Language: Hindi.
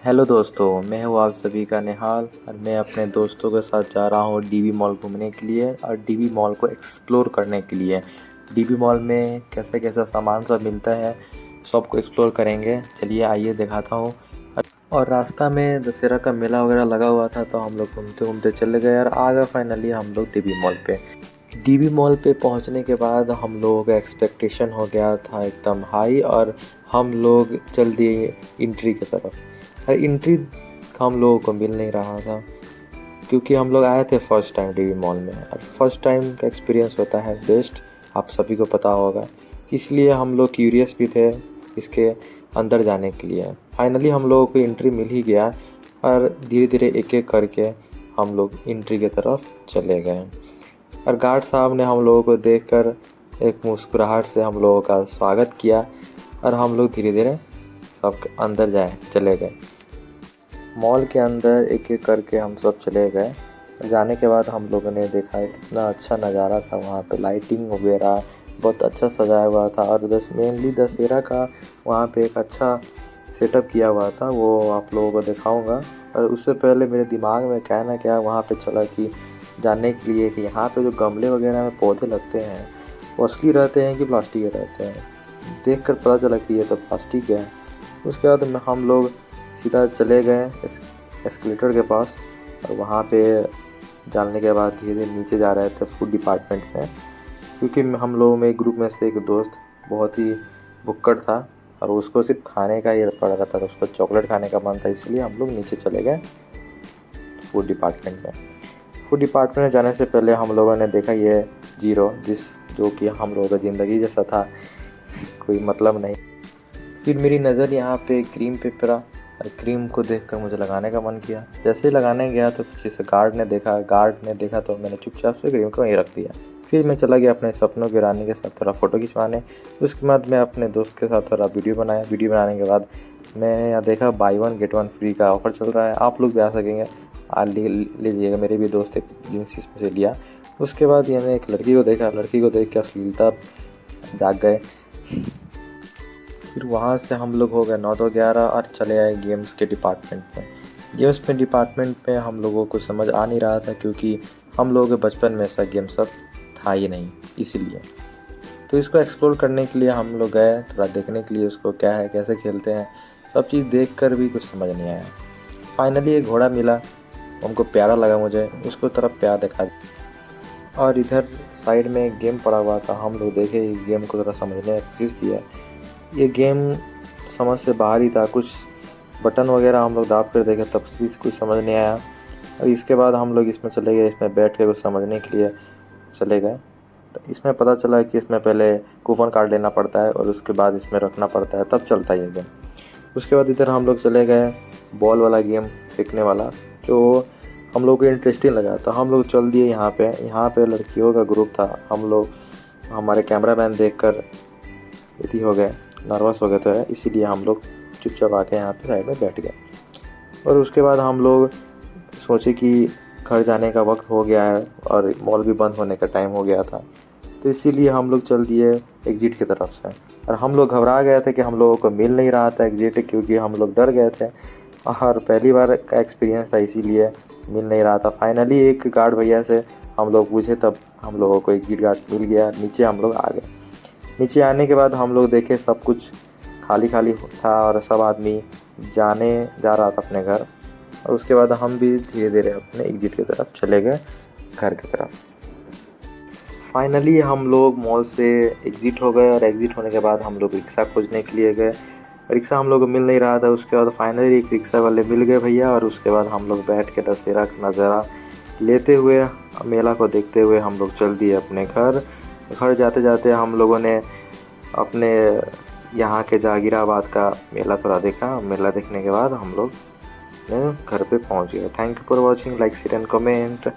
हेलो दोस्तों, मैं हूँ आप सभी का निहाल और मैं अपने दोस्तों के साथ जा रहा हूँ डीबी मॉल घूमने के लिए और डीबी मॉल को एक्सप्लोर करने के लिए। डीबी मॉल में कैसा कैसा सामान सब मिलता है सबको एक्सप्लोर करेंगे। चलिए आइए दिखाता हूँ। और रास्ता में दशहरा का मेला वगैरह लगा हुआ था तो हम लोग घूमते घूमते चले गए और आ गए फाइनली हम लोग डीबी मॉल पे। डीबी मॉल पे पहुंचने के बाद हम लोगों का एक्सपेक्टेशन हो गया था एकदम हाई और हम लोग चल दिए एंट्री की तरफ। और एंट्री हम लोगों को मिल नहीं रहा था क्योंकि हम लोग आए थे फर्स्ट टाइम डीबी मॉल में और फर्स्ट टाइम का एक्सपीरियंस होता है बेस्ट, आप सभी को पता होगा। इसलिए हम लोग क्यूरियस भी थे इसके अंदर जाने के लिए। फाइनली हम लोगों को एंट्री मिल ही गया और धीरे धीरे एक एक करके हम लोग एंट्री की तरफ चले गए और गार्ड साहब ने हम लोगों को देखकर एक मुस्कुराहट से हम लोगों का स्वागत किया और हम लोग धीरे धीरे सब अंदर चले गए। मॉल के अंदर एक एक करके हम सब चले गए। जाने के बाद हम लोगों ने देखा है कितना अच्छा नज़ारा था, वहाँ पे लाइटिंग वगैरह बहुत अच्छा सजाया हुआ था और मेनली दशहरा का वहाँ पे एक अच्छा सेटअप किया हुआ था, वो आप लोगों को दिखाऊंगा। और उससे पहले मेरे दिमाग में क्या ना क्या वहाँ पे चला कि जानने के लिए कि यहाँ पे जो गमले वगैरह में पौधे लगते हैं वो असली रहते हैं कि प्लास्टिक के रहते हैं। देखकर पता चला कि ये तो प्लास्टिक है। उसके बाद हम लोग सीधा चले गए एस्केलेटर के पास और वहाँ पे जाने के बाद धीरे धीरे नीचे जा रहे थे फूड डिपार्टमेंट में, क्योंकि हम लोगों में ग्रुप में से एक दोस्त बहुत ही भुक्कड़ था और उसको सिर्फ खाने का ही पड़ रहा था, तो उसको चॉकलेट खाने का मन था, इसलिए हम लोग नीचे चले गए फूड डिपार्टमेंट में। फूड डिपार्टमेंट में जाने से पहले हम लोगों ने देखा ये जीरो जो कि हम लोगों का ज़िंदगी जैसा था, कोई मतलब नहीं। फिर मेरी नज़र यहाँ पे क्रीम पे पड़ा और क्रीम को देखकर मुझे लगाने का मन किया। जैसे ही लगाने गया तो पीछे से गार्ड ने देखा तो मैंने चुपचाप से क्रीम को वहीं रख दिया। फिर मैं चला गया अपने सपनों की रानी के साथ थोड़ा फ़ोटो खिंचवाने। उसके बाद मैं अपने दोस्त के साथ थोड़ा वीडियो बनाया। वीडियो बनाने के बाद मैंने यहाँ देखा बाई 1 गेट 1 फ्री का ऑफ़र चल रहा है, आप लोग भी आ सकेंगे, लीजिएगा। मेरे भी दोस्त एक जींस इसमें से लिया। उसके बाद मैंने एक लड़की को देखा, लड़की को देख के अश्लीलता जाग गए। फिर वहाँ से हम लोग हो गए 9 to 11 और चले आए गेम्स के डिपार्टमेंट में। गेम्स में डिपार्टमेंट में हम लोगों को समझ आ नहीं रहा था क्योंकि हम लोगों के बचपन में ऐसा गेम सब था ही नहीं, इसीलिए तो इसको एक्सप्लोर करने के लिए हम लोग गए, थोड़ा देखने के लिए उसको क्या है कैसे खेलते हैं, सब चीज़ देख कर भी कुछ समझ नहीं आया। फाइनली एक घोड़ा मिला, हमको प्यारा लगा, मुझे उसको तरफ प्यार दिखा और इधर साइड में एक गेम पड़ा हुआ था। हम लोग देखे, इस गेम को थोड़ा समझने की कोशिश किया। ये गेम समझ से बाहर ही था, कुछ बटन वगैरह हम लोग दाब कर देखे तब भी कुछ समझ नहीं आया। और इसके बाद हम लोग इसमें चले गए, इसमें बैठ के कुछ समझने के लिए चले गए। तो इसमें पता चला कि इसमें पहले कूपन कार्ड लेना पड़ता है और उसके बाद इसमें रखना पड़ता है, तब चलता है ये गेम। उसके बाद इधर हम लोग चले गए बॉल वाला गेम फेंकने वाला, जो हम लोग को इंटरेस्टिंग लगा, तो हम लोग चल दिए यहाँ पे लड़कियों का ग्रुप था। हम लोग हमारे कैमरामैन देखकर इतनी हो गए, नर्वस हो गए थे, इसीलिए हम लोग चुपचाप आके यहाँ पे साइड में बैठ गए। और उसके बाद हम लोग सोचे कि घर जाने का वक्त हो गया है और मॉल भी बंद होने का टाइम हो गया था, तो इसीलिए हम लोग चल दिए एग्ज़िट की तरफ से। और हम लोग घबरा गए थे कि हम लोगों को मिल नहीं रहा था एग्ज़िट, क्योंकि हम लोग डर गए थे और पहली बार का एक्सपीरियंस था, इसीलिए मिल नहीं रहा था। फाइनली एक गार्ड भैया से हम लोग पूछे, तब हम लोगों को एग्ज़िट गार्ड मिल गया। नीचे हम लोग आ गए। नीचे आने के बाद हम लोग देखे सब कुछ खाली खाली था और सब आदमी जाने जा रहा था अपने घर। और उसके बाद हम भी धीरे धीरे अपने एग्ज़िट की तरफ चले गए, घर की तरफ। फाइनली हम लोग मॉल से एग्ज़िट हो गए और एग्ज़िट होने के बाद हम लोग रिक्शा खोजने के लिए गए। रिक्शा हम लोग को मिल नहीं रहा था। उसके बाद फाइनली एक रिक्शा वाले मिल गए भैया, और उसके बाद हम लोग बैठ के दशहरा का नज़ारा लेते हुए, मेला को देखते हुए हम लोग चल दिए अपने घर। घर जाते जाते हम लोगों ने अपने यहाँ के जहांगीराबाद का मेला थोड़ा देखा। मेला देखने के बाद हम लोग घर पे पहुँच गए। Thank you for watching, like share and comment.